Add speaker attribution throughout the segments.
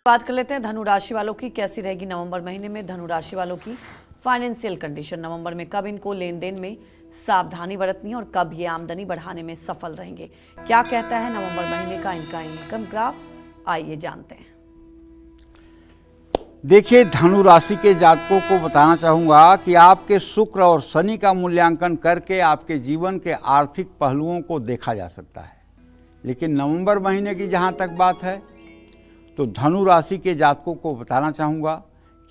Speaker 1: बात कर लेते हैं धनु राशि वालों की। कैसी रहेगी नवंबर महीने में धनु राशि वालों की फाइनेंशियल कंडीशन। नवंबर में कब इनको लेन देन में सावधानी बरतनी है और कब ये आमदनी बढ़ाने में सफल रहेंगे, क्या कहता है नवंबर महीने का इनका इनकम ग्राफ, आइए जानते हैं।
Speaker 2: देखिए, धनु राशि के जातकों को बताना चाहूँगा कि आपके शुक्र और शनि का मूल्यांकन करके आपके जीवन के आर्थिक पहलुओं को देखा जा सकता है। लेकिन नवंबर महीने की जहाँ तक बात है तो धनु राशि के जातकों को बताना चाहूँगा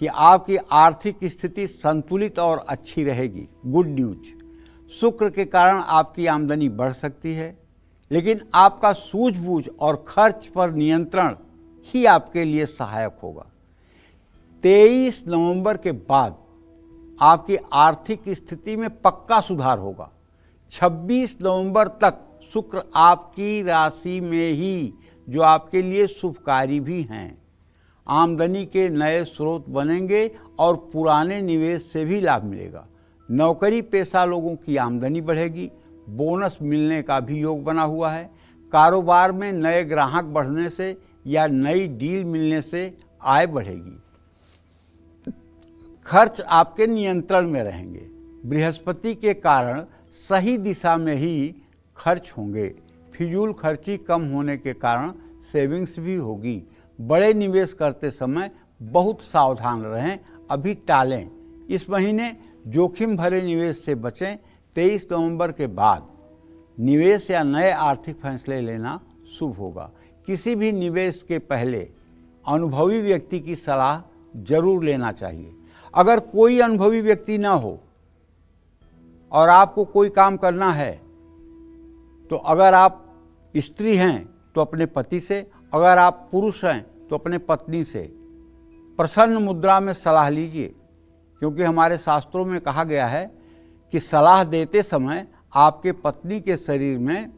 Speaker 2: कि आपकी आर्थिक स्थिति संतुलित और अच्छी रहेगी। गुड न्यूज, शुक्र के कारण आपकी आमदनी बढ़ सकती है, लेकिन आपका सूझबूझ और खर्च पर नियंत्रण ही आपके लिए सहायक होगा। 23 नवंबर के बाद आपकी आर्थिक स्थिति में पक्का सुधार होगा। 26 नवंबर तक शुक्र आपकी राशि में ही, जो आपके लिए शुभकारी भी हैं। आमदनी के नए स्रोत बनेंगे और पुराने निवेश से भी लाभ मिलेगा। नौकरी पेशा लोगों की आमदनी बढ़ेगी, बोनस मिलने का भी योग बना हुआ है। कारोबार में नए ग्राहक बढ़ने से या नई डील मिलने से आय बढ़ेगी। खर्च आपके नियंत्रण में रहेंगे। बृहस्पति के कारण सही दिशा में ही खर्च होंगे। फिजूल खर्ची कम होने के कारण सेविंग्स भी होगी। बड़े निवेश करते समय बहुत सावधान रहें, अभी टालें। इस महीने जोखिम भरे निवेश से बचें। 23 नवंबर के बाद निवेश या नए आर्थिक फैसले लेना शुभ होगा। किसी भी निवेश के पहले अनुभवी व्यक्ति की सलाह जरूर लेना चाहिए। अगर कोई अनुभवी व्यक्ति ना हो और आपको कोई काम करना है तो अगर आप स्त्री हैं तो अपने पति से, अगर आप पुरुष हैं तो अपने पत्नी से प्रसन्न मुद्रा में सलाह लीजिए, क्योंकि हमारे शास्त्रों में कहा गया है कि सलाह देते समय आपके पत्नी के शरीर में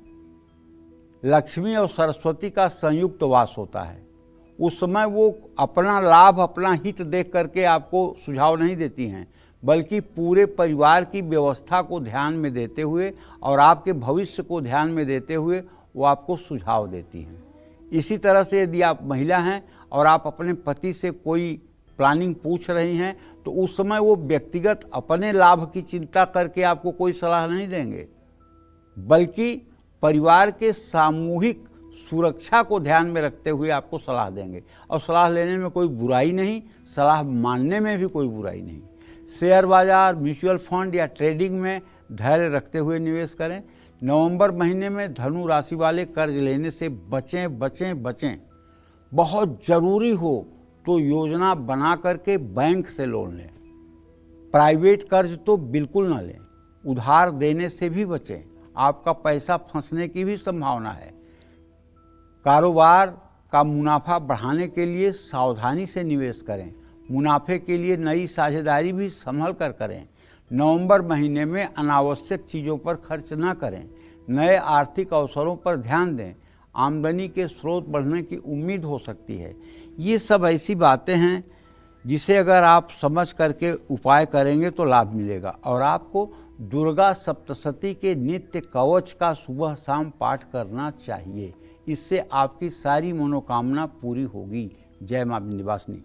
Speaker 2: लक्ष्मी और सरस्वती का संयुक्त वास होता है। उस समय वो अपना लाभ, अपना हित देख करके आपको सुझाव नहीं देती हैं, बल्कि पूरे परिवार की व्यवस्था को ध्यान में देते हुए और आपके भविष्य को ध्यान में देते हुए वो आपको सुझाव देती हैं। इसी तरह से यदि आप महिला हैं और आप अपने पति से कोई प्लानिंग पूछ रही हैं तो उस समय वो व्यक्तिगत अपने लाभ की चिंता करके आपको कोई सलाह नहीं देंगे, बल्कि परिवार के सामूहिक सुरक्षा को ध्यान में रखते हुए आपको सलाह देंगे। और सलाह लेने में कोई बुराई नहीं, सलाह मानने में भी कोई बुराई नहीं। शेयर बाजार, म्यूचुअल फंड या ट्रेडिंग में धैर्य रखते हुए निवेश करें। नवंबर महीने में धनु राशि वाले कर्ज लेने से बचें बचें बचें। बहुत ज़रूरी हो तो योजना बना करके बैंक से लोन लें। प्राइवेट कर्ज तो बिल्कुल ना लें। उधार देने से भी बचें, आपका पैसा फंसने की भी संभावना है। कारोबार का मुनाफा बढ़ाने के लिए सावधानी से निवेश करें। मुनाफे के लिए नई साझेदारी भी संभल कर करें। नवंबर महीने में अनावश्यक चीज़ों पर खर्च न करें। नए आर्थिक अवसरों पर ध्यान दें। आमदनी के स्रोत बढ़ने की उम्मीद हो सकती है। ये सब ऐसी बातें हैं जिसे अगर आप समझ करके उपाय करेंगे तो लाभ मिलेगा। और आपको दुर्गा सप्तशती के नित्य कवच का सुबह शाम पाठ करना चाहिए। इससे आपकी सारी मनोकामना पूरी होगी। जय मां विंध्यवासिनी।